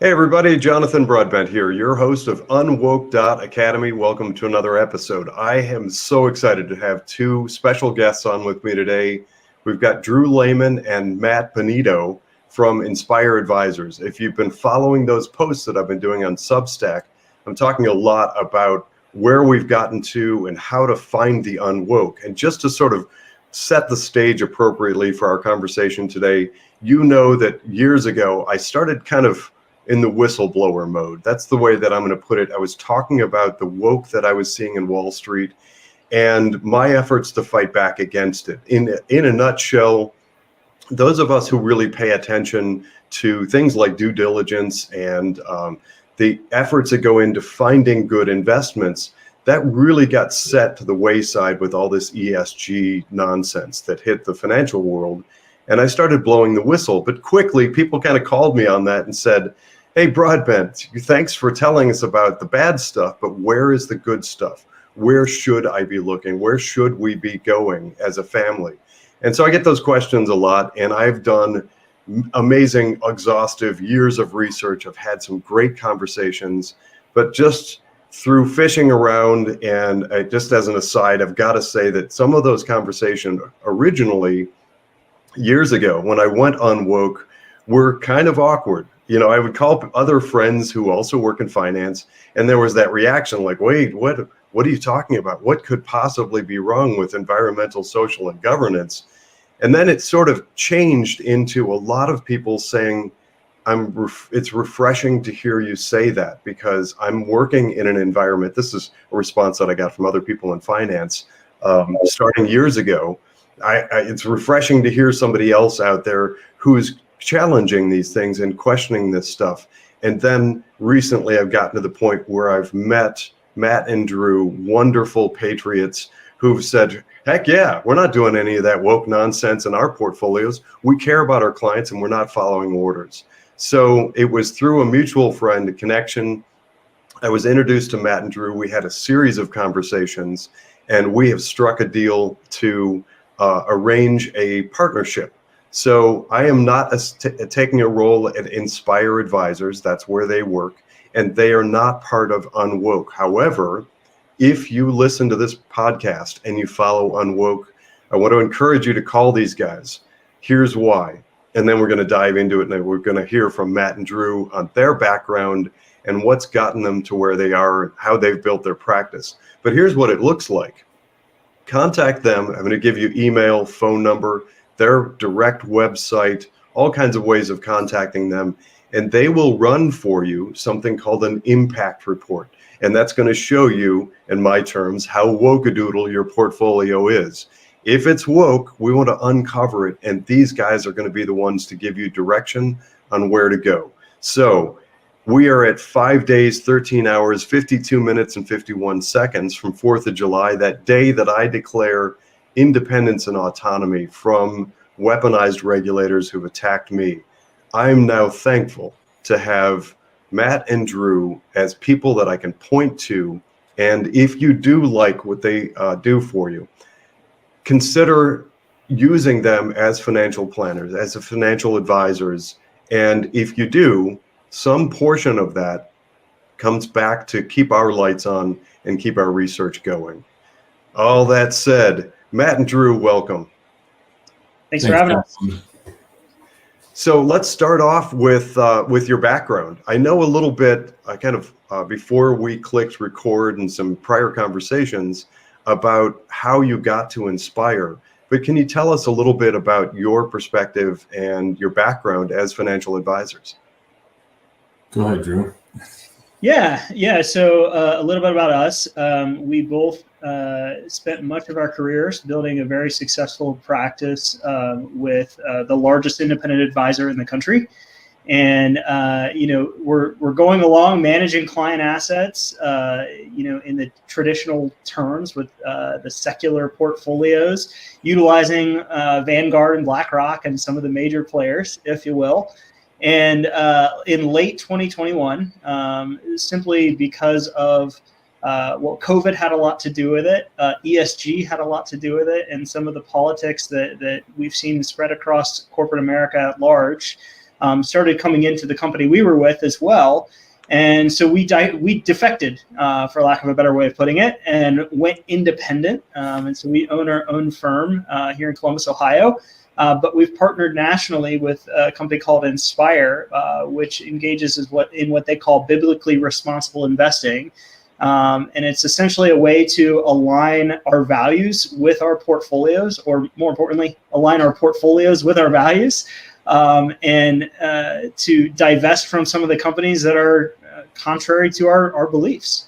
Hey everybody, Jonathan Broadbent here, your host of Unwoke Academy. Welcome to another episode. I am so excited to have two special guests on with me today. We've got Drew Lehman and Matt Benito from Inspire Advisors. If you've been following those posts that I've been doing on Substack, I'm talking a lot about where we've gotten to and how to find the unwoke. And just to sort of set the stage appropriately for our conversation today, you know that years ago I started kind of in the whistleblower mode. That's the way that I'm going to put it. I was talking about the woke that I was seeing in Wall Street and my efforts to fight back against it. In a nutshell, those of us who really pay attention to things like due diligence and the efforts that go into finding good investments, that really got set to the wayside with all this ESG nonsense that hit the financial world. And I started blowing the whistle, but quickly people kind of called me on that and said, hey, Broadbent, thanks for telling us about the bad stuff, but where is the good stuff? Where should I be looking? Where should we be going as a family? And so I get those questions a lot, and I've done amazing, exhaustive years of research. I've had some great conversations, but just through fishing around, and just as an aside, I've got to say that some of those conversations originally, years ago, when I went unwoke, were kind of awkward. You know, I would call other friends who also work in finance, and there was that reaction like, wait, what are you talking about? What could possibly be wrong with environmental, social, and governance? And then it sort of changed into a lot of people saying, it's refreshing to hear you say that, because I'm working in an environment. This is a response that I got from other people in finance starting years ago. It's refreshing to hear somebody else out there who's challenging these things and questioning this stuff. And then recently I've gotten to the point where I've met Matt and Drew, wonderful patriots who've said, heck yeah, we're not doing any of that woke nonsense in our portfolios. We care about our clients and we're not following orders. So it was through a mutual friend, a connection. I was introduced to Matt and Drew. We had a series of conversations, and we have struck a deal to arrange a partnership. So I am not taking a role at Inspire Advisors. That's where they work, and they are not part of Unwoke. However, if you listen to this podcast and you follow Unwoke, I want to encourage you to call these guys. Here's why. And then we're going to dive into it, and we're going to hear from Matt and Drew on their background and what's gotten them to where they are, how they've built their practice. But here's what it looks like. Contact them. I'm going to give you email, phone number, their direct website, all kinds of ways of contacting them, and they will run for you something called an impact report. And that's going to show you, in my terms, how woke-a-doodle your portfolio is. If it's woke, we want to uncover it, and these guys are going to be the ones to give you direction on where to go. So we are at 5 days, 13 hours, 52 minutes, and 51 seconds from 4th of July, that day that I declare independence and autonomy from weaponized regulators who've attacked me. I'm now thankful to have Matt and Drew as people that I can point to. And if you do like what they do for you, consider using them as financial planners, as financial advisors. And if you do, some portion of that comes back to keep our lights on and keep our research going. All that said, Matt and Drew, welcome. Thanks for having us. So let's start off with your background. I know a little bit, before we clicked record and some prior conversations about how you got to Inspire. But can you tell us a little bit about your perspective and your background as financial advisors? Go ahead, Drew. Yeah. So a little bit about us. We both spent much of our careers building a very successful practice with the largest independent advisor in the country. And, we're going along managing client assets, in the traditional terms with the secular portfolios, utilizing Vanguard and BlackRock and some of the major players, if you will. And in late 2021, simply because of COVID had a lot to do with it, ESG had a lot to do with it, and some of the politics that we've seen spread across corporate America at large, started coming into the company we were with as well. And so we defected, for lack of a better way of putting it, and went independent. And so we own our own firm here in Columbus, Ohio. But we've partnered nationally with a company called Inspire, which engages in what they call biblically responsible investing. And it's essentially a way to align our values with our portfolios, or more importantly, align our portfolios with our values, and to divest from some of the companies that are contrary to our beliefs.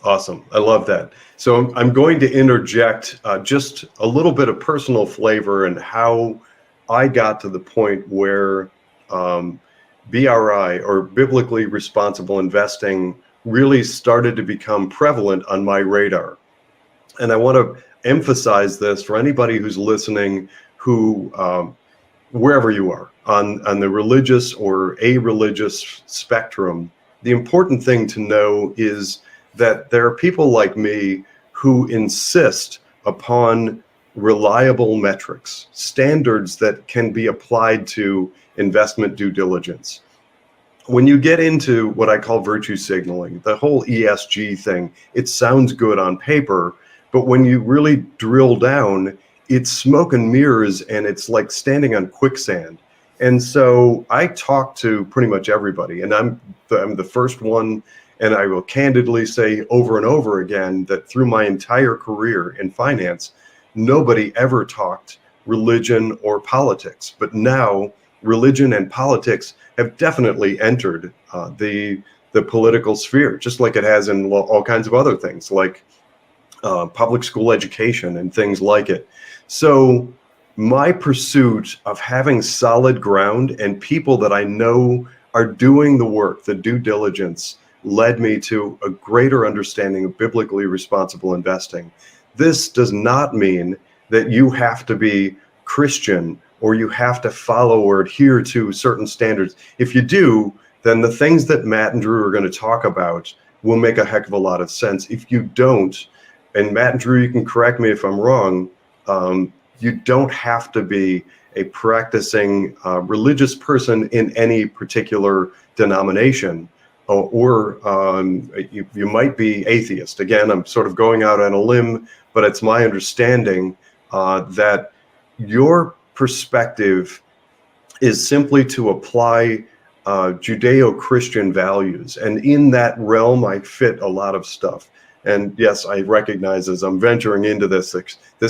Awesome. I love that. So I'm going to interject just a little bit of personal flavor and how I got to the point where BRI, or biblically responsible investing, really started to become prevalent on my radar. And I want to emphasize this for anybody who's listening, who wherever you are on the religious or a-religious spectrum, the important thing to know is that there are people like me who insist upon reliable metrics, standards that can be applied to investment due diligence. When you get into what I call virtue signaling, the whole ESG thing, it sounds good on paper, but when you really drill down, it's smoke and mirrors, and it's like standing on quicksand. And so I talk to pretty much everybody, and I'm the first one, and I will candidly say over and over again that through my entire career in finance, nobody ever talked religion or politics. But now religion and politics have definitely entered the political sphere, just like it has in all kinds of other things, like public school education and things like it. So my pursuit of having solid ground and people that I know are doing the work, the due diligence, led me to a greater understanding of biblically responsible investing. This does not mean that you have to be Christian or you have to follow or adhere to certain standards. If you do, then the things that Matt and Drew are going to talk about will make a heck of a lot of sense. If you don't, and Matt and Drew, you can correct me if I'm wrong, you don't have to be a practicing religious person in any particular denomination, or you might be atheist. Again, I'm sort of going out on a limb, but it's my understanding that your perspective is simply to apply Judeo-Christian values. And in that realm, I fit a lot of stuff. And yes, I recognize as I'm venturing into this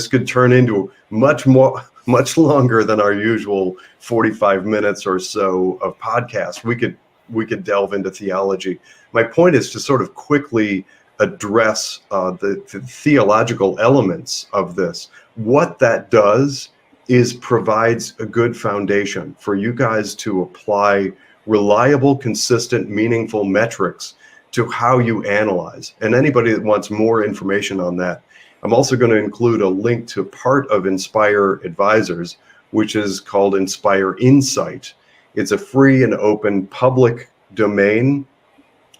could turn into much longer than our usual 45 minutes or so of podcast. We could delve into theology. My point is to sort of quickly address the theological elements of this. What that does is provides a good foundation for you guys to apply reliable, consistent, meaningful metrics to how you analyze. And anybody that wants more information on that, I'm also going to include a link to part of Inspire Advisors, which is called Inspire Insight. It's a free and open public domain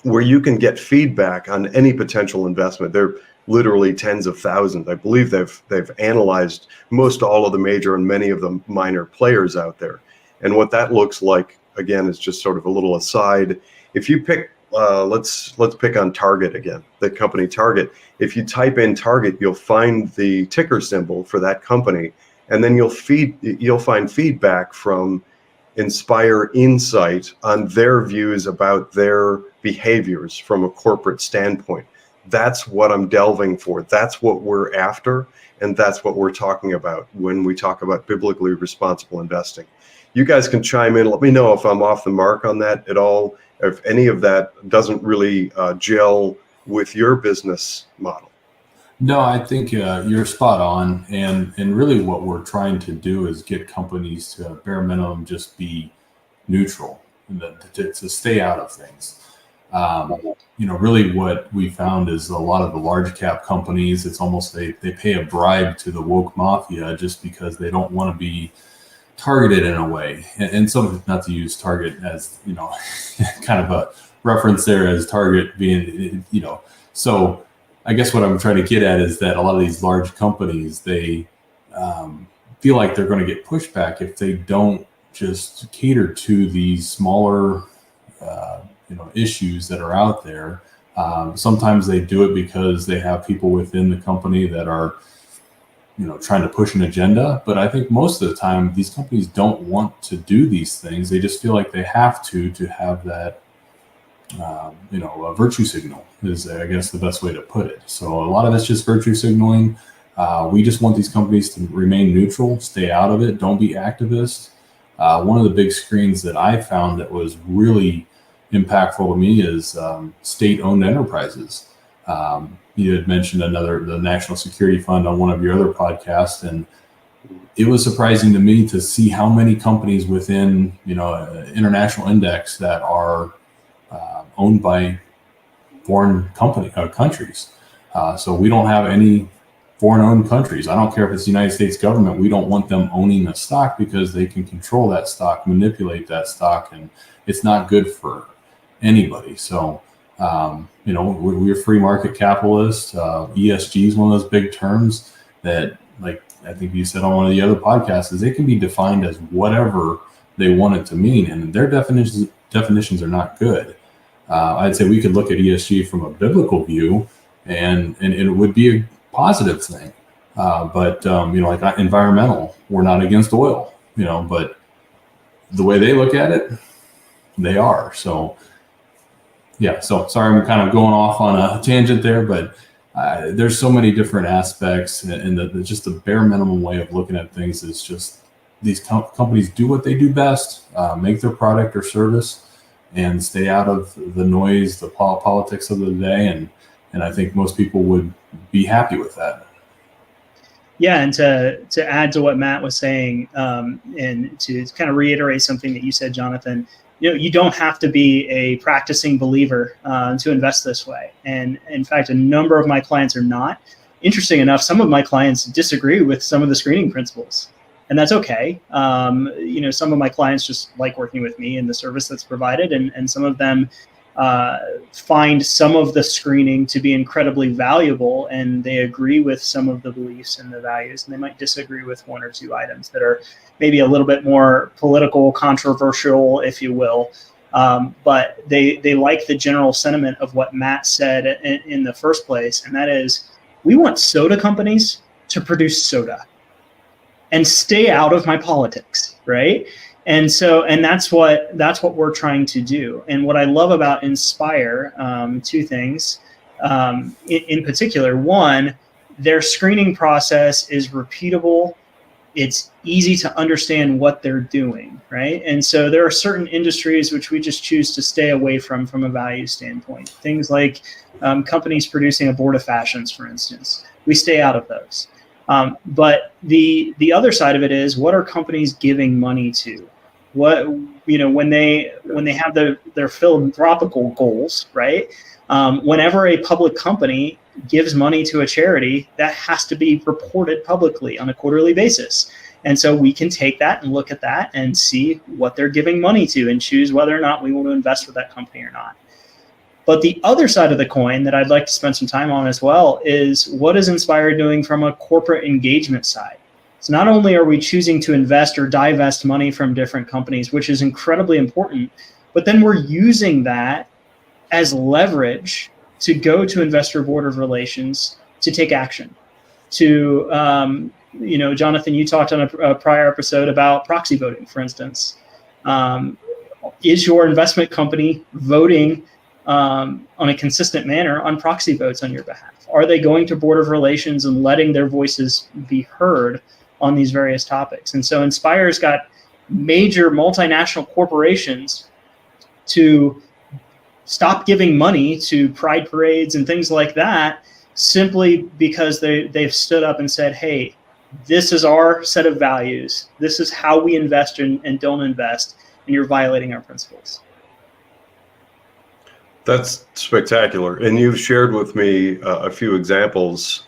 where you can get feedback on any potential investment. There are literally tens of thousands. I believe they've analyzed most all of the major and many of the minor players out there. And what that looks like, again, is just sort of a little aside. If you pick let's pick on Target again, the company Target. If you type in Target, you'll find the ticker symbol for that company, and then you'll find feedback from Inspire Insight on their views about their behaviors from a corporate standpoint. That's what I'm delving for. That's what we're after, and that's what we're talking about when we talk about biblically responsible investing. You guys can chime in. Let me know if I'm off the mark on that at all, if any of that doesn't really gel with your business model. No, I think you're spot on. And really what we're trying to do is get companies to bare minimum just be neutral, and to stay out of things. Really what we found is a lot of the large cap companies, it's almost they pay a bribe to the woke mafia just because they don't want to be targeted in a way. And so, not to use Target as, kind of a reference there as Target being, so I guess what I'm trying to get at is that a lot of these large companies, they feel like they're going to get pushback if they don't just cater to these smaller, issues that are out there. Sometimes they do it because they have people within the company that are, trying to push an agenda. But I think most of the time, these companies don't want to do these things. They just feel like they have to have that, a virtue signal is, I guess, the best way to put it. So a lot of it's just virtue signaling. We just want these companies to remain neutral, stay out of it, don't be activists. One of the big screens that I found that was really impactful to me is state-owned enterprises. You had mentioned the National Security Fund on one of your other podcasts, and it was surprising to me to see how many companies within an international index that are owned by foreign countries. So we don't have any foreign-owned countries. I don't care if it's the United States government. We don't want them owning the stock because they can control that stock, manipulate that stock, and it's not good for anybody. So, we're free market capitalists. ESG is one of those big terms that, like I think you said on one of the other podcasts, is it can be defined as whatever they want it to mean, and their definitions are not good. I'd say we could look at ESG from a biblical view, and it would be a positive thing. But like environmental, we're not against oil, but the way they look at it, they are. So, yeah. So sorry, I'm kind of going off on a tangent there, but there's so many different aspects, and just the bare minimum way of looking at things is just these companies do what they do best, make their product or service, and stay out of the noise, the politics of the day, and I think most people would be happy with that. Yeah, and to add to what Matt was saying, and to kind of reiterate something that you said, Jonathan, you don't have to be a practicing believer to invest this way. And in fact, a number of my clients are not. Interesting enough, some of my clients disagree with some of the screening principles, and that's okay. Some of my clients just like working with me and the service that's provided, and some of them find some of the screening to be incredibly valuable, and they agree with some of the beliefs and the values, and they might disagree with one or two items that are maybe a little bit more political, controversial, if you will. But they like the general sentiment of what Matt said in the first place, and that is, we want soda companies to produce soda and stay out of my politics, right? And that's what we're trying to do. And what I love about Inspire, two things in particular. One, their screening process is repeatable. It's easy to understand what they're doing, right? And so there are certain industries which we just choose to stay away from a value standpoint. Things like companies producing abortifacients, for instance. We stay out of those. But the other side of it is, what are companies giving money to? What, when they have their philanthropical goals, right? Whenever a public company gives money to a charity, that has to be reported publicly on a quarterly basis. And so we can take that and look at that and see what they're giving money to and choose whether or not we want to invest with that company or not. But the other side of the coin that I'd like to spend some time on as well is, what is Inspire doing from a corporate engagement side? So not only are we choosing to invest or divest money from different companies, which is incredibly important, but then we're using that as leverage to go to investor board of relations to take action. To, Jonathan, you talked on a prior episode about proxy voting, for instance. Is your investment company voting on a consistent manner on proxy votes on your behalf? Are they going to board of relations and letting their voices be heard on these various topics? And so Inspire's got major multinational corporations to stop giving money to pride parades and things like that, simply because they've stood up and said, hey, this is our set of values. This is how we invest and don't invest, and you're violating our principles. That's spectacular. And you've shared with me a few examples.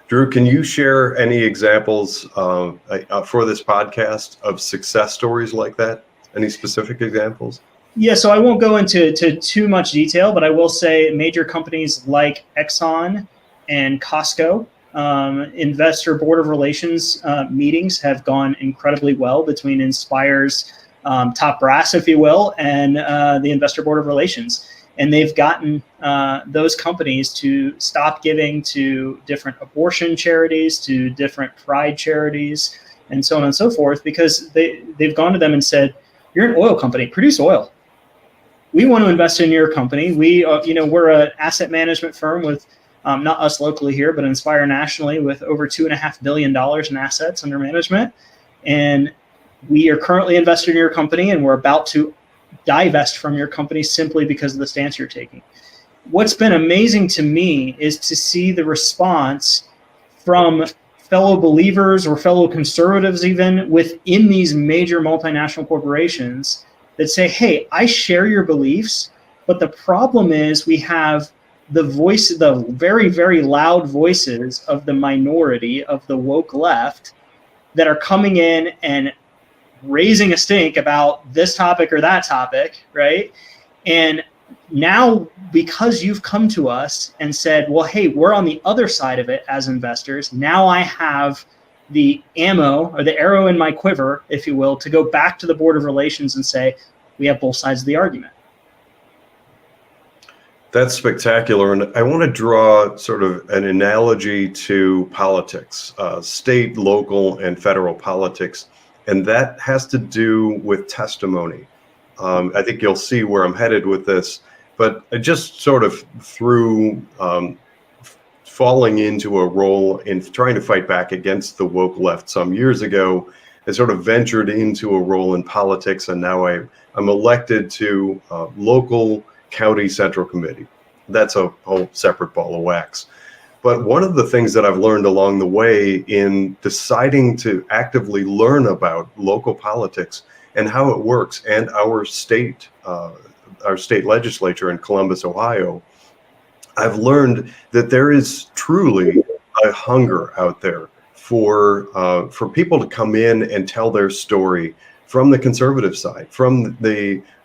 Drew, can you share any examples for this podcast of success stories like that? Any specific examples? Yeah, so I won't go into too much detail, but I will say major companies like Exxon and Costco investor board of relations meetings have gone incredibly well between Inspire's top brass, if you will, and the investor board of relations. And they've gotten those companies to stop giving to different abortion charities, to different pride charities, and so on and so forth, because they've gone to them and said, "You're an oil company, produce oil. We want to invest in your company. We're an asset management firm with, not us locally here, but Inspire nationally, with over $2.5 billion in assets under management. And we are currently invested in your company, and we're about to divest from your company simply because of the stance you're taking." What's been amazing to me is to see the response from fellow believers or fellow conservatives, even within these major multinational corporations, that say, "Hey, I share your beliefs, but the problem is we have the very, very loud voices of the minority of the woke left that are coming in and raising a stink about this topic or that topic," right? And now, because you've come to us and said, "Well, hey, we're on the other side of it as investors," now I have the ammo or the arrow in my quiver, if you will, to go back to the board of relations and say, we have both sides of the argument. That's spectacular. And I want to draw sort of an analogy to politics, state, local, and federal politics. And that has to do with testimony. I think you'll see where I'm headed with this, but I just sort of through falling into a role in trying to fight back against the woke left some years ago, I sort of ventured into a role in politics, and now I'm elected to local county central committee. That's a whole separate ball of wax. But one of the things that I've learned along the way in deciding to actively learn about local politics and how it works, and our state legislature in Columbus, Ohio, I've learned that there is truly a hunger out there for people to come in and tell their story from the conservative side, from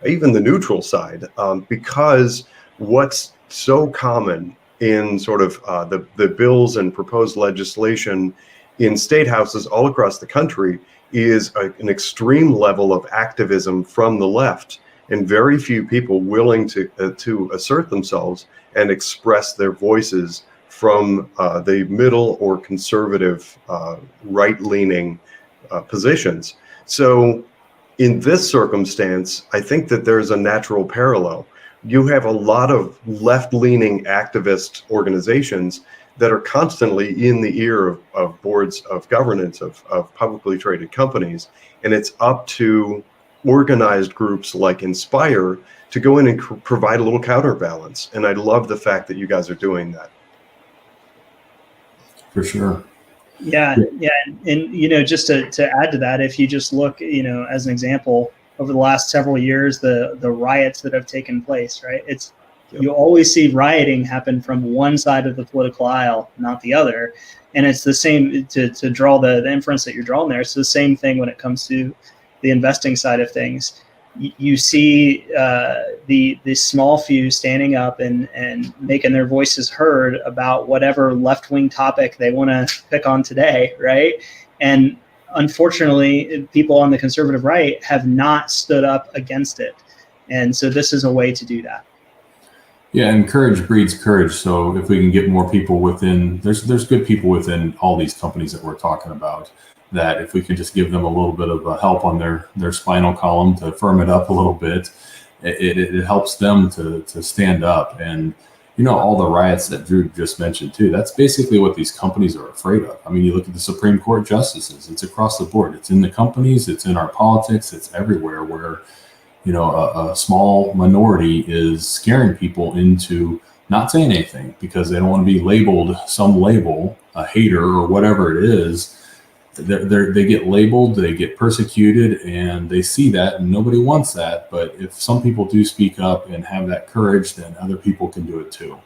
even the neutral side, because what's so common in sort of the bills and proposed legislation in state houses all across the country is an extreme level of activism from the left, and very few people willing to assert themselves and express their voices from the middle or conservative right-leaning positions. So in this circumstance, I think that there's a natural parallel. You have a lot of left-leaning activist organizations that are constantly in the ear of boards of governance of publicly traded companies. And it's up to organized groups like Inspire to go in and provide a little counterbalance. And I love the fact that you guys are doing that. For sure. Yeah. And just to add to that, if you just look, as an example, over the last several years, the riots that have taken place, right? You always see rioting happen from one side of the political aisle, not the other. And it's the same, to draw the inference that you're drawing there. It's the same thing when it comes to the investing side of things. You see the small few standing up and making their voices heard about whatever left-wing topic they want to pick on today, right? And unfortunately, people on the conservative right have not stood up against it. And so this is a way to do that. Yeah, and courage breeds courage. So if we can get more people within, there's good people within all these companies that we're talking about, that if we could just give them a little bit of help on their spinal column to firm it up a little bit, it helps them to stand up. And all the riots that Drew just mentioned too, that's basically what these companies are afraid of. I mean, you look at the Supreme Court justices, it's across the board. It's in the companies, it's in our politics, it's everywhere where, a small minority is scaring people into not saying anything because they don't want to be labeled some label, a hater or whatever it is. They get labeled, they get persecuted, and they see that, and nobody wants that. But if some people do speak up and have that courage, then other people can do it too.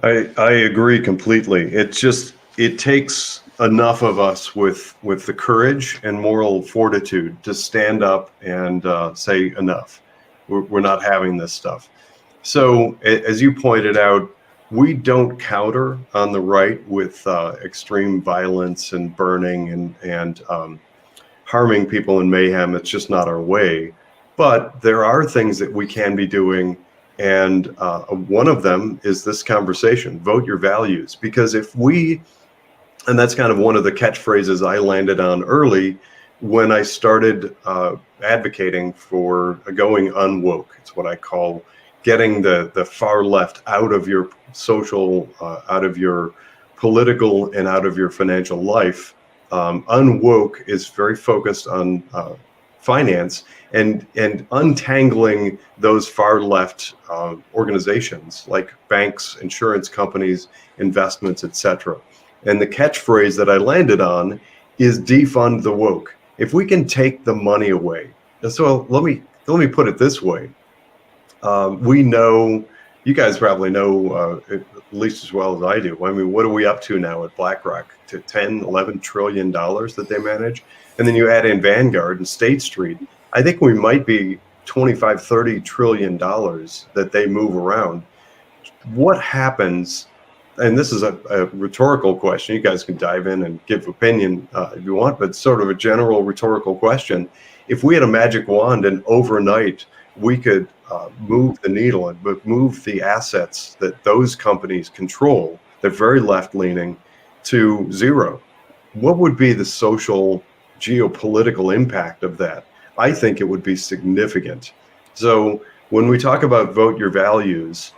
I agree completely. It takes enough of us with the courage and moral fortitude to stand up and say enough. We're not having this stuff. So as you pointed out, we don't counter on the right with extreme violence and burning and harming people and mayhem. It's just not our way. But there are things that we can be doing. And one of them is this conversation, vote your values. Because if we, and that's kind of one of the catchphrases I landed on early when I started advocating for going unwoke. It's what I call getting the far left out of your social, out of your political, and out of your financial life. Unwoke is very focused on finance and untangling those far left organizations like banks, insurance companies, investments, etc. And the catchphrase that I landed on is defund the woke. If we can take the money away, so let me put it this way. We know, you guys probably know at least as well as I do. I mean, what are we up to now at BlackRock? To 10, 11 trillion dollars that they manage. And then you add in Vanguard and State Street. I think we might be 25, 30 trillion dollars that they move around. What happens, and this is a rhetorical question, you guys can dive in and give opinion if you want, but sort of a general rhetorical question. If we had a magic wand and overnight we could move the needle and move the assets that those companies control, they're very left-leaning, to zero, what would be the social geopolitical impact of that? I think it would be significant. So when we talk about vote your values,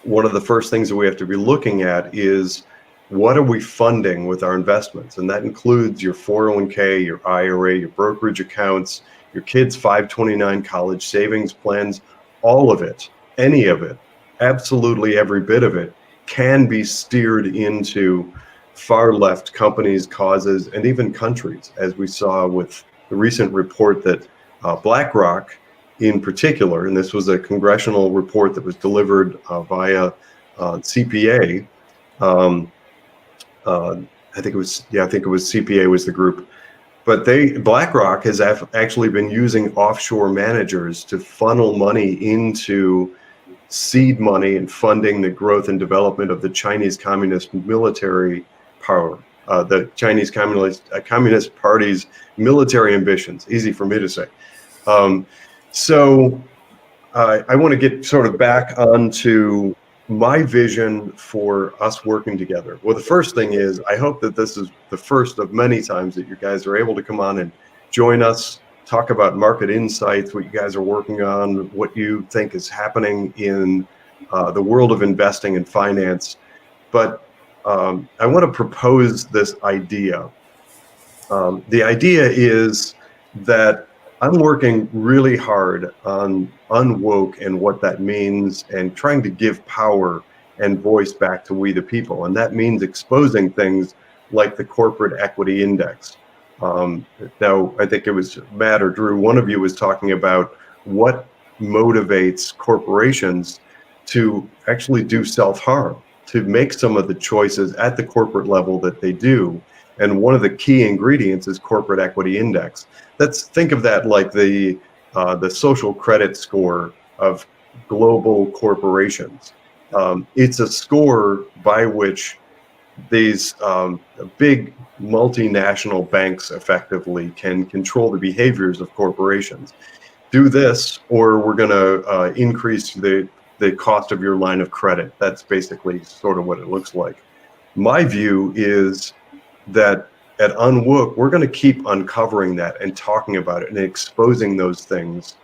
one of the first things that we have to be looking at is what are we funding with our investments? And that includes your 401k, your IRA, your brokerage accounts, your kids' 529 college savings plans, all of it, any of it, absolutely every bit of it can be steered into far left companies, causes, and even countries, as we saw with the recent report that BlackRock in particular, and this was a congressional report that was delivered via CPA. I think it was CPA was the group, but BlackRock has actually been using offshore managers to funnel money into seed money and funding the growth and development of the Chinese Communist military power, the Chinese Communist Party's military ambitions. Easy for me to say. So I want to get sort of back onto my vision for us working together. Well, the first thing is I hope that this is the first of many times that you guys are able to come on and join us, talk about market insights, what you guys are working on, what you think is happening in the world of investing and finance. But I want to propose this idea. The idea is that I'm working really hard on unwoke and what that means and trying to give power and voice back to we the people. And that means exposing things like the corporate equity index. Now, I think it was Matt or Drew, one of you was talking about what motivates corporations to actually do self-harm, to make some of the choices at the corporate level that they do. And one of the key ingredients is corporate equity index. Think of that like the social credit score of global corporations. It's a score by which these big multinational banks effectively can control the behaviors of corporations. Do this, or we're going to increase the cost of your line of credit. That's basically sort of what it looks like. My view is that at Unwook, we're going to keep uncovering that and talking about it and exposing those things.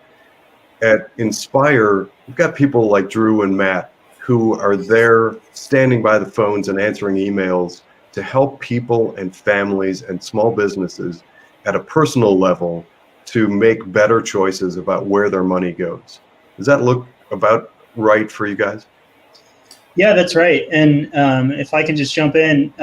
At Inspire, we've got people like Drew and Matt who are there standing by the phones and answering emails to help people and families and small businesses at a personal level to make better choices about where their money goes. Does that look about right for you guys? Yeah, that's right. And if I can just jump in,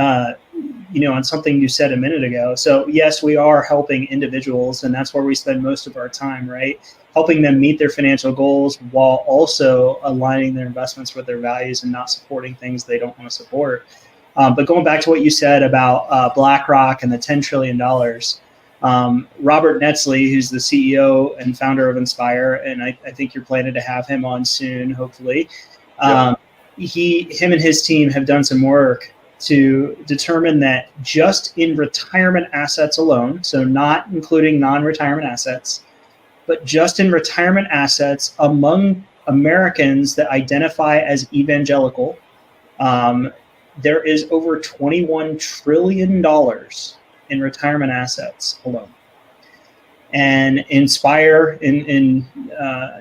on something you said a minute ago. So yes, we are helping individuals, and that's where we spend most of our time, right? Helping them meet their financial goals while also aligning their investments with their values and not supporting things they don't want to support. But going back to what you said about BlackRock and the $10 trillion, Robert Netzley, who's the CEO and founder of Inspire, and I think you're planning to have him on soon, hopefully. Yep. him and his team have done some work to determine that just in retirement assets alone, so not including non-retirement assets, but just in retirement assets among Americans that identify as evangelical, there is over $21 trillion in retirement assets alone. And Inspire, in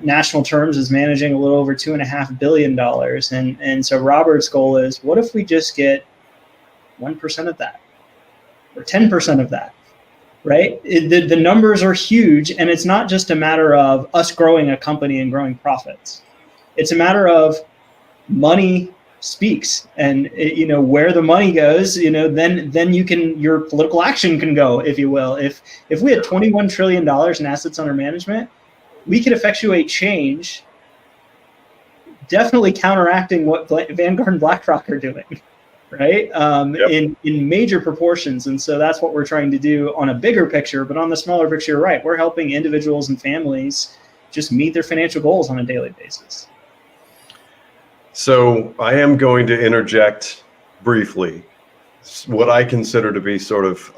national terms, is managing a little over $2.5 billion. And so Robert's goal is, what if we just get 1% of that or 10% of that, right? The numbers are huge, and it's not just a matter of us growing a company and growing profits. It's a matter of money speaks, and where the money goes, then your political action can go, if you will. If we had $21 trillion in assets under management, we could effectuate change, definitely counteracting what Vanguard and BlackRock are doing, right? In major proportions. And so that's what we're trying to do on a bigger picture. But on the smaller picture, you're right, we're helping individuals and families just meet their financial goals on a daily basis. So I am going to interject briefly what I consider to be sort of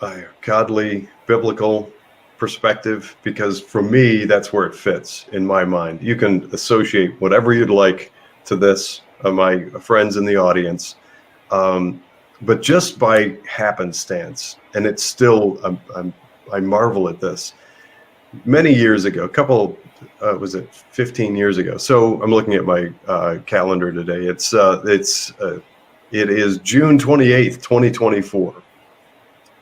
a godly, biblical perspective, because for me, that's where it fits in my mind. You can associate whatever you'd like to this, my friends in the audience, but just by happenstance, and it's still, I marvel at this. Many years ago, was it 15 years ago? So I'm looking at my calendar today. It is June 28th, 2024.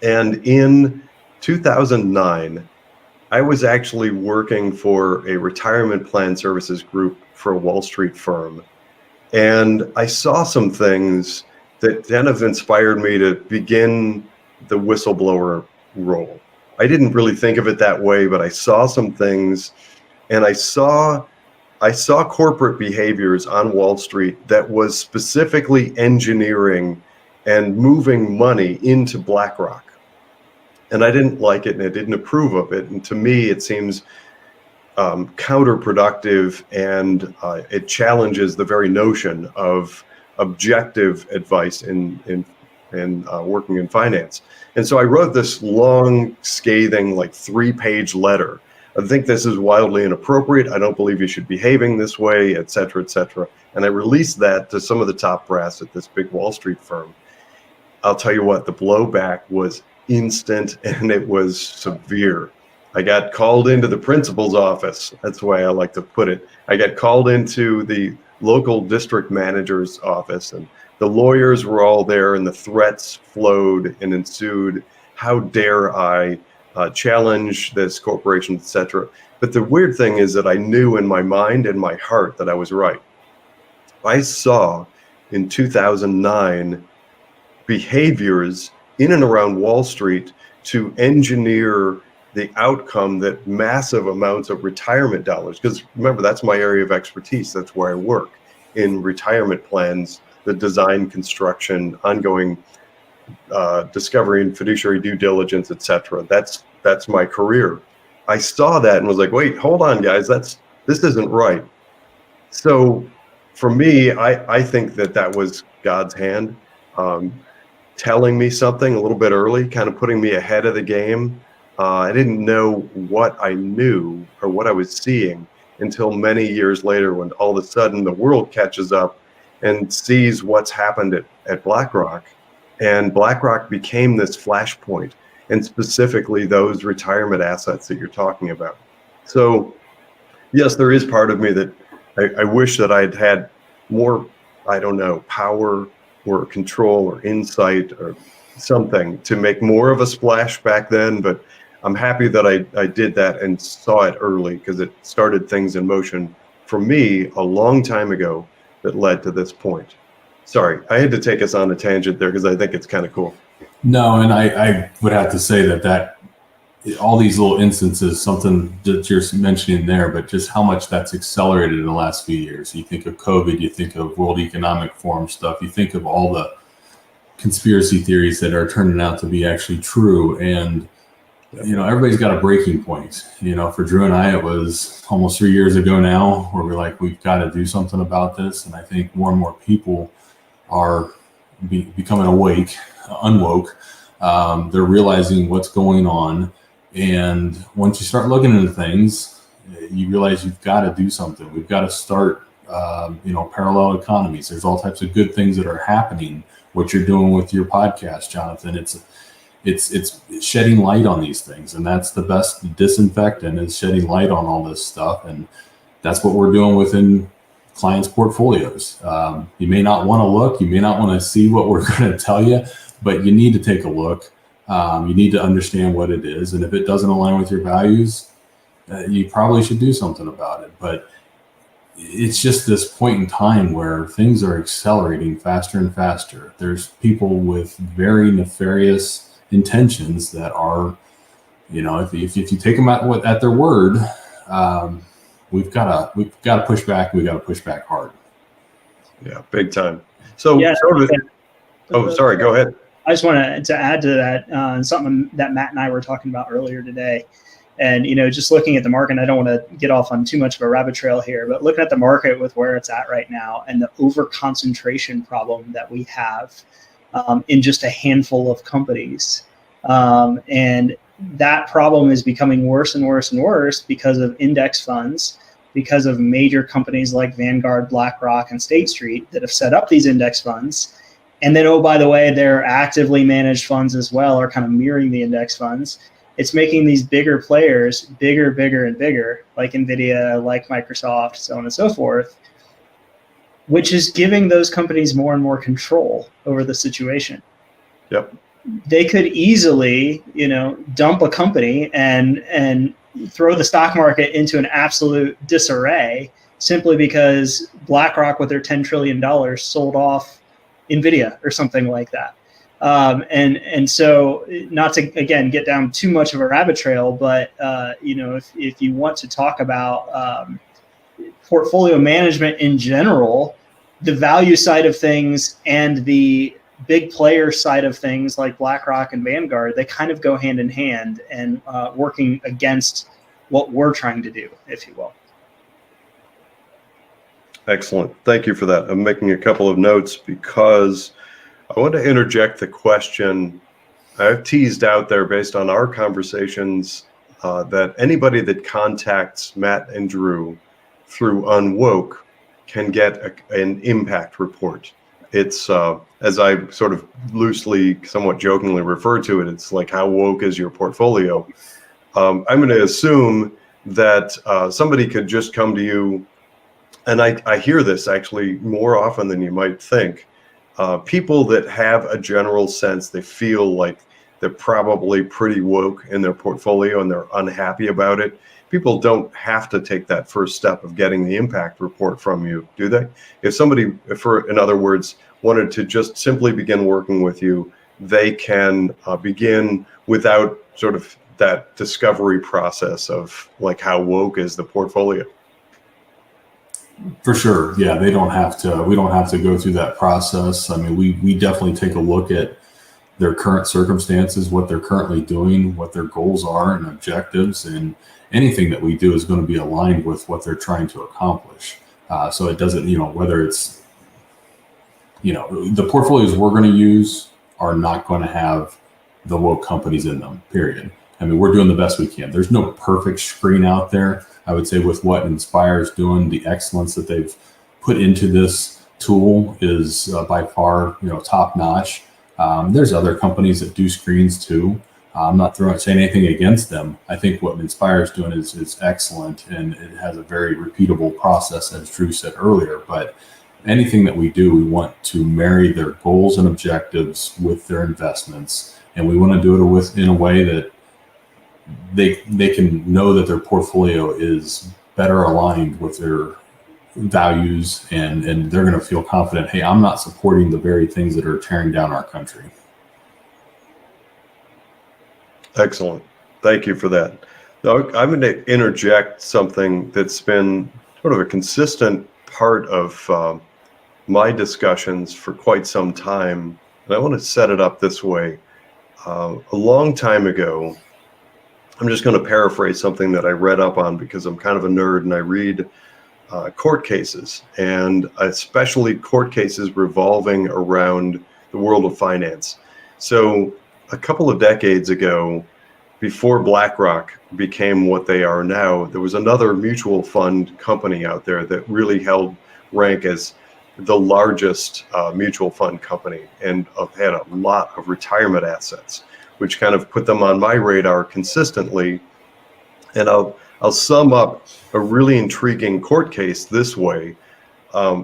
And in 2009, I was actually working for a retirement plan services group for a Wall Street firm. And I saw some things that then have inspired me to begin the whistleblower role. I didn't really think of it that way, but I saw some things, and I saw corporate behaviors on Wall Street that was specifically engineering and moving money into BlackRock. And I didn't like it, and I didn't approve of it. And to me, it seems counterproductive, and it challenges the very notion of objective advice in working in finance. And so I wrote this long, scathing, like 3-page letter. I think this is wildly inappropriate. I don't believe you should be behaving this way, et cetera, et cetera. And I released that to some of the top brass at this big Wall Street firm. I'll tell you what, the blowback was instant, and it was severe. I got called into the principal's office. That's the way I like to put it. I got called into the local district manager's office, and the lawyers were all there, and the threats flowed and ensued. How dare I challenge this corporation, et cetera. But the weird thing is that I knew in my mind and my heart that I was right. I saw in 2009 behaviors in and around Wall Street to engineer the outcome that massive amounts of retirement dollars, because remember, that's my area of expertise. That's where I work, in retirement plans, the design, construction, ongoing discovery and fiduciary due diligence, et cetera. That's my career. I saw that and was like, wait, hold on, guys, this isn't right. So for me, I think that was God's hand telling me something a little bit early, kind of putting me ahead of the game. I didn't know what I knew or what I was seeing until many years later, when all of a sudden the world catches up and sees what's happened at BlackRock. And BlackRock became this flashpoint, and specifically those retirement assets that you're talking about. So yes, there is part of me that I wish that I'd had more, I don't know, power or control or insight or something to make more of a splash back then. But I'm happy that I did that and saw it early, because it started things in motion for me a long time ago that led to this point. Sorry, I had to take us on a tangent there because I think it's kind of cool. No, and I would have to say that all these little instances, something that you're mentioning there, but just how much that's accelerated in the last few years. You think of COVID, you think of World Economic Forum stuff, you think of all the conspiracy theories that are turning out to be actually true. And everybody's got a breaking point. For Drew and I, it was almost 3 years ago now where we're like, we've got to do something about this. And I think more and more people are becoming unwoke. They're realizing what's going on. And once you start looking into things, you realize you've got to do something. We've got to start, parallel economies. There's all types of good things that are happening. What you're doing with your podcast, Jonathan, it's shedding light on these things, and that's the best disinfectant, is shedding light on all this stuff. And that's what we're doing within clients' portfolios. You may not want to look, you may not want to see what we're going to tell you, but you need to take a look. You need to understand what it is, and if it doesn't align with your values, you probably should do something about it. But it's just this point in time where things are accelerating faster and faster. There's people with very nefarious intentions that are, if you take them at their word, we've got to push back. We've got to push back hard. Yeah, big time. So, sorry, go ahead. I just wanted to add to that something that Matt and I were talking about earlier today. And, just looking at the market, I don't want to get off on too much of a rabbit trail here, but looking at the market with where it's at right now and the over concentration problem that we have in just a handful of companies. And that problem is becoming worse and worse and worse because of index funds, because of major companies like Vanguard, BlackRock, and State Street that have set up these index funds. And then, oh, by the way, their actively managed funds as well are kind of mirroring the index funds. It's making these bigger players bigger, and bigger, like NVIDIA, like Microsoft, so on and so forth, which is giving those companies more and more control over the situation. Yep. They could easily, dump a company and throw the stock market into an absolute disarray simply because BlackRock with their $10 trillion sold off NVIDIA or something like that. And so, not to again get down too much of a rabbit trail, but if you want to talk about portfolio management in general, the value side of things and the big player side of things like BlackRock and Vanguard, they kind of go hand in hand and working against what we're trying to do, if you will. Excellent. Thank you for that. I'm making a couple of notes because I want to interject the question I've teased out there based on our conversations that anybody that contacts Matt and Drew through Unwoke can get an impact report. It's, as I sort of loosely, somewhat jokingly refer to it, it's like, how woke is your portfolio? I'm going to assume that somebody could just come to you, and I hear this actually more often than you might think. People that have a general sense, they feel like they're probably pretty woke in their portfolio and they're unhappy about it. People don't have to take that first step of getting the impact report from you, do they? If somebody, in other words, wanted to just simply begin working with you, they can begin without sort of that discovery process of like, how woke is the portfolio? For sure. Yeah, we don't have to go through that process. I mean, we definitely take a look at their current circumstances, what they're currently doing, what their goals are and objectives, and anything that we do is going to be aligned with what they're trying to accomplish. So it doesn't, whether it's, the portfolios we're going to use are not going to have the woke companies in them, period. I mean, we're doing the best we can. There's no perfect screen out there. I would say with what Inspire's doing, the excellence that they've put into this tool is by far, top notch. There's other companies that do screens too. I'm not saying anything against them. I think what Inspire's doing is excellent, and it has a very repeatable process, as Drew said earlier. But anything that we do, we want to marry their goals and objectives with their investments, and we want to do it in a way that they can know that their portfolio is better aligned with their values, and they're going to feel confident, hey, I'm not supporting the very things that are tearing down our country. Excellent. Thank you for that. Now, I'm going to interject something that's been sort of a consistent part of my discussions for quite some time. And I want to set it up this way. A long time ago, I'm just going to paraphrase something that I read up on because I'm kind of a nerd and I read court cases, and especially court cases revolving around the world of finance. So a couple of decades ago, before BlackRock became what they are now, there was another mutual fund company out there that really held rank as the largest mutual fund company and had a lot of retirement assets, which kind of put them on my radar consistently. And I'll sum up a really intriguing court case this way.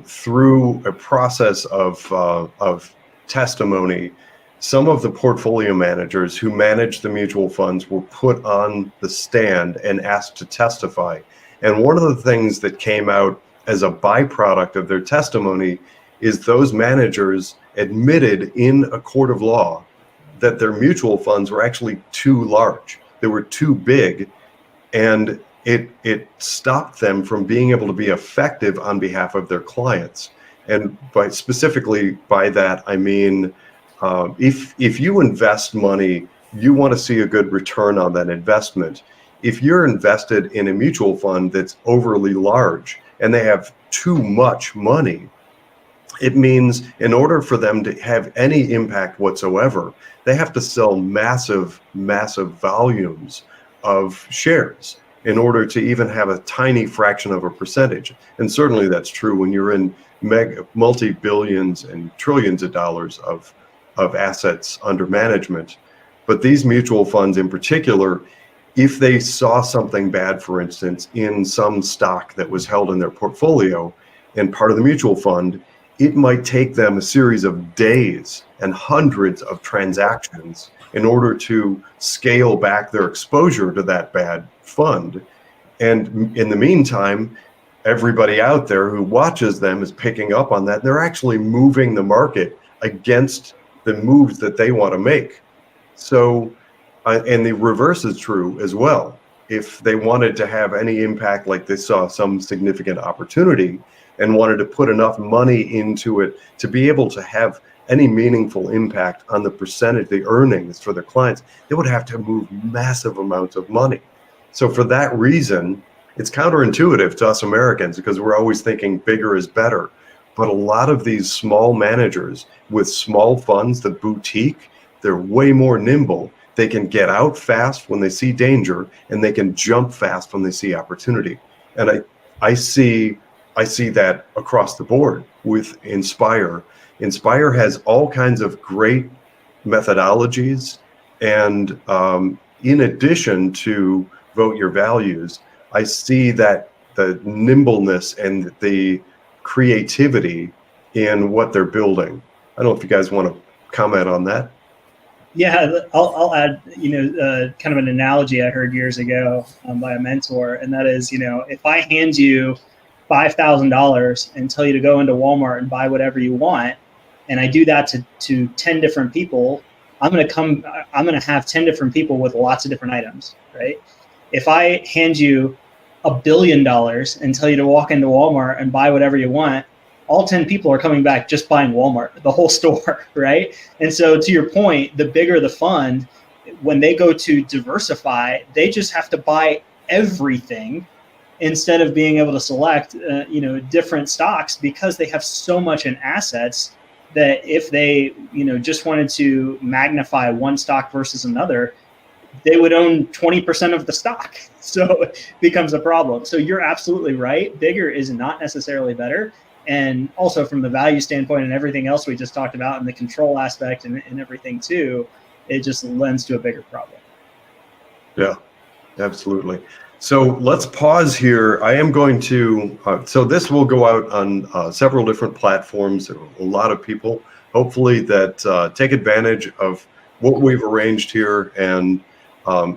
Through a process of testimony, some of the portfolio managers who managed the mutual funds were put on the stand and asked to testify. And one of the things that came out as a byproduct of their testimony is those managers admitted in a court of law that their mutual funds were actually too large. They were too big, and it stopped them from being able to be effective on behalf of their clients. And specifically by that, I mean, if you invest money, you want to see a good return on that investment. If you're invested in a mutual fund that's overly large and they have too much money, it means in order for them to have any impact whatsoever, they have to sell massive, massive volumes of shares in order to even have a tiny fraction of a percentage. And certainly that's true when you're in multi-billions and trillions of dollars of assets under management. But these mutual funds in particular, if they saw something bad, for instance, in some stock that was held in their portfolio and part of the mutual fund, it might take them a series of days and hundreds of transactions in order to scale back their exposure to that bad fund. And in the meantime, everybody out there who watches them is picking up on that. They're actually moving the market against the moves that they want to make. So, and the reverse is true as well. If they wanted to have any impact, like they saw some significant opportunity and wanted to put enough money into it to be able to have any meaningful impact on the percentage, the earnings for their clients, they would have to move massive amounts of money. So for that reason, it's counterintuitive to us Americans because we're always thinking bigger is better. But a lot of these small managers with small funds, the boutique, they're way more nimble. They can get out fast when they see danger, and they can jump fast when they see opportunity. And I see that across the board with Inspire. Inspire has all kinds of great methodologies, and in addition to Vote Your Values, I see that the nimbleness and the creativity in what they're building. I don't know if you guys want to comment on that. Yeah, I'll add, kind of an analogy I heard years ago by a mentor, and that is, if I hand you $5,000 and tell you to go into Walmart and buy whatever you want, and I do that to 10 different people, I'm going to have 10 different people with lots of different items, right? If I hand you $1 billion and tell you to walk into Walmart and buy whatever you want, all 10 people are coming back just buying Walmart, the whole store, right? And so to your point, the bigger the fund, when they go to diversify, they just have to buy everything instead of being able to select, different stocks, because they have so much in assets that if they, just wanted to magnify one stock versus another, they would own 20% of the stock. So it becomes a problem. So you're absolutely right. Bigger is not necessarily better. And also from the value standpoint and everything else we just talked about and the control aspect and everything too, it just lends to a bigger problem. Yeah, absolutely. So let's pause here. I am going to, so this will go out on several different platforms. There are a lot of people, hopefully, that take advantage of what we've arranged here. And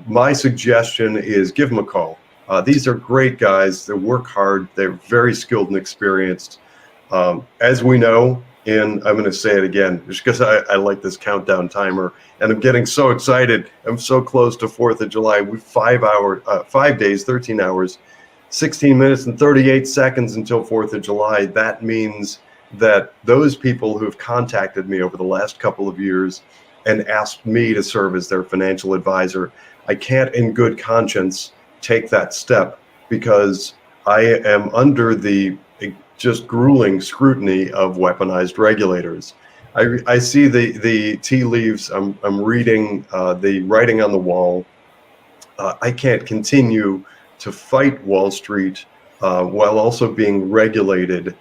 my suggestion is give them a call. These are great guys. They work hard. They're very skilled and experienced. As we know, and I'm going to say it again, just because I like this countdown timer, and I'm getting so excited. I'm so close to 4th of July. We 5 days, 13 hours, 16 minutes and 38 seconds until 4th of July. That means that those people who have contacted me over the last couple of years and asked me to serve as their financial advisor, I can't in good conscience take that step because I am under the just grueling scrutiny of weaponized regulators. I see the tea leaves. I'm reading the writing on the wall. I can't continue to fight Wall Street while also being regulated,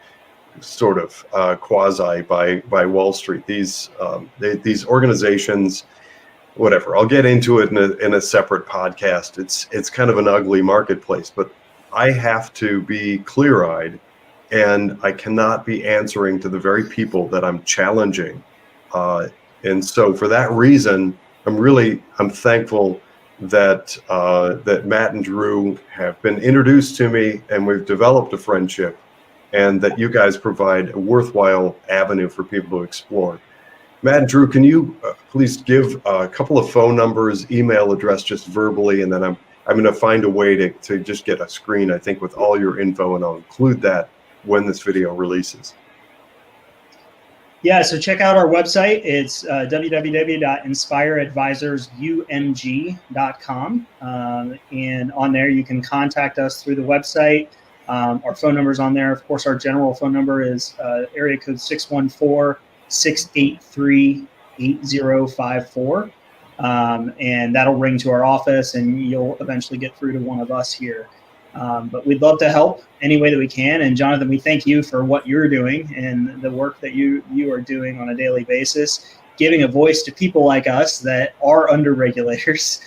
sort of quasi by Wall Street. These organizations, whatever. I'll get into it in a separate podcast. It's kind of an ugly marketplace, but I have to be clear-eyed, and I cannot be answering to the very people that I'm challenging. And so for that reason, I'm thankful that that Matt and Drew have been introduced to me, and we've developed a friendship, and that you guys provide a worthwhile avenue for people to explore. Matt and Drew, can you please give a couple of phone numbers, email address, just verbally, and then I'm going to find a way to just get a screen, I think, with all your info, and I'll include that when this video releases. Yeah, so check out our website. It's www.inspireadvisorsumg.com. And on there, you can contact us through the website. Our phone number is on there. Of course, our general phone number is area code 614-683-8054. And that'll ring to our office, and you'll eventually get through to one of us here. But we'd love to help any way that we can. And Jonathan, we thank you for what you're doing and the work that you are doing on a daily basis, giving a voice to people like us that are under regulators,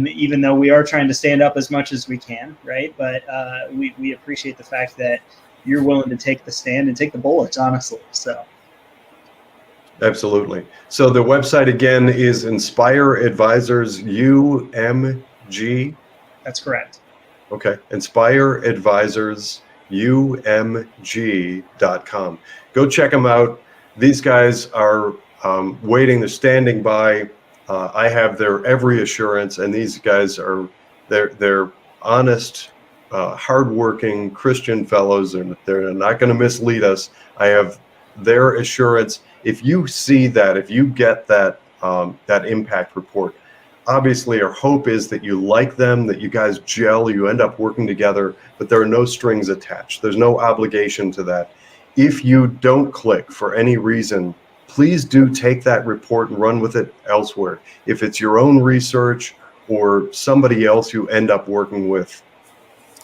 even though we are trying to stand up as much as we can, right? But we appreciate the fact that you're willing to take the stand and take the bullets, honestly. So. Absolutely. So the website again is Inspire Advisors UMG. That's correct. Okay, InspireAdvisorsUMG.com. Go check them out. These guys are waiting. They're standing by. I have their every assurance, and these guys are they're honest, hardworking Christian fellows, and they're not going to mislead us. I have their assurance. If you see that, if you get that that impact report, obviously our hope is that you like them, that you guys gel, you end up working together, but there are no strings attached. There's no obligation to that. If you don't click for any reason, please do take that report and run with it elsewhere. If it's your own research or somebody else you end up working with,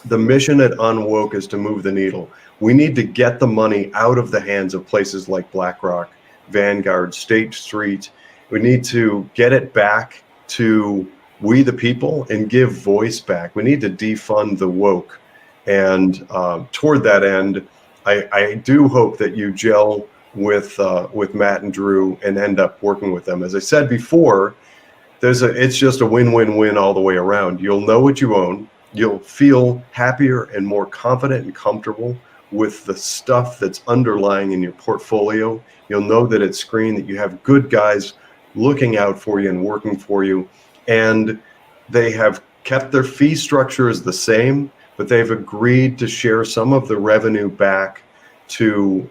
the mission at Unwoke is to move the needle. We need to get the money out of the hands of places like BlackRock, Vanguard, State Street. We need to get it back to we the people and give voice back. We need to defund the woke. And toward that end, I do hope that you gel with Matt and Drew and end up working with them. As I said before, it's just a win-win-win all the way around. You'll know what you own. You'll feel happier and more confident and comfortable with the stuff that's underlying in your portfolio. You'll know that it's screened, that you have good guys looking out for you and working for you. And they have kept their fee structures the same, but they've agreed to share some of the revenue back to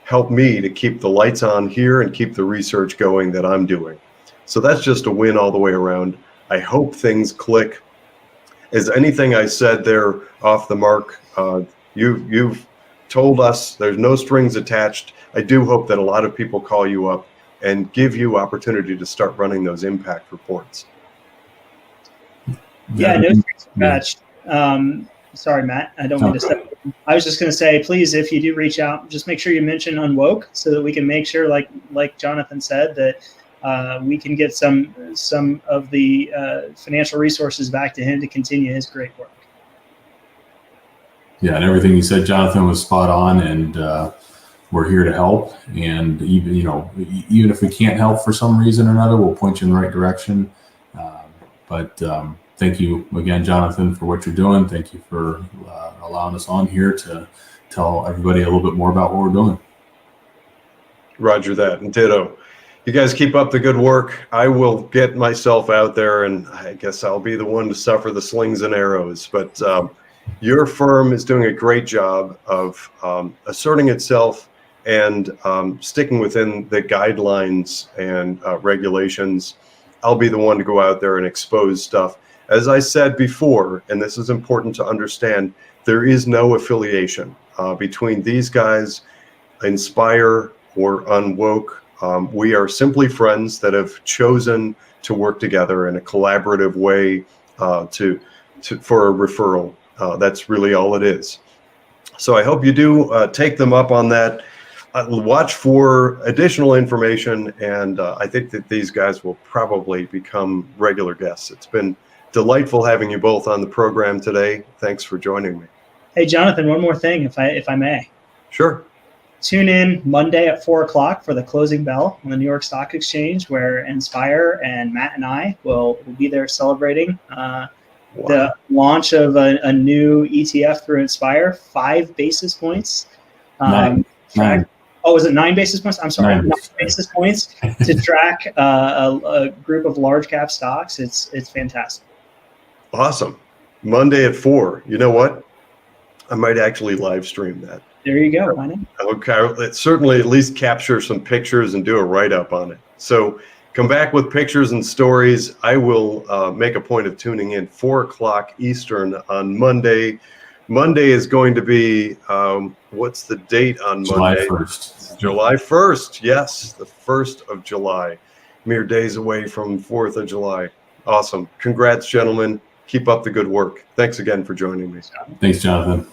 help me to keep the lights on here and keep the research going that I'm doing. So that's just a win all the way around. I hope things click. Is anything I said there off the mark? You've told us there's no strings attached. I do hope that a lot of people call you up and give you opportunity to start running those impact reports. Yeah, no strings attached. Sorry, Matt, I don't mean to step. I was just going to say, please, if you do reach out, just make sure you mention Unwoke so that we can make sure, like Jonathan said, that we can get some of the financial resources back to him to continue his great work. Yeah, and everything you said, Jonathan, was spot on, and we're here to help. And even if we can't help for some reason or another, we'll point you in the right direction. But thank you again, Jonathan, for what you're doing. Thank you for allowing us on here to tell everybody a little bit more about what we're doing. Roger that, and ditto. You guys keep up the good work. I will get myself out there, and I guess I'll be the one to suffer the slings and arrows. But your firm is doing a great job of asserting itself and sticking within the guidelines and regulations. I'll be the one to go out there and expose stuff. As I said before, and this is important to understand, there is no affiliation between these guys, Inspire or Unwoke. We are simply friends that have chosen to work together in a collaborative way for a referral. That's really all it is. So I hope you do take them up on that. Watch for additional information, and I think that these guys will probably become regular guests. It's been delightful having you both on the program today. Thanks for joining me. Hey, Jonathan, one more thing, if I may. Sure. Tune in Monday at 4:00 for the closing bell on the New York Stock Exchange, where Inspire and Matt and I will be there celebrating the launch of a new ETF through Inspire, 5 basis points. Nine. Oh, is it 9 basis points? I'm sorry, 9 basis points to track a group of large cap stocks. It's fantastic. Awesome. Monday at 4. You know what? I might actually live stream that. There you go. Why not? Okay, let's certainly at least capture some pictures and do a write-up on it. So come back with pictures and stories. I will make a point of tuning in 4:00 Eastern on Monday. Monday is going to be, what's the date on Monday? July 1st. July 1st. Yes, the 1st of July. Mere days away from 4th of July. Awesome. Congrats, gentlemen. Keep up the good work. Thanks again for joining me. Thanks, Jonathan.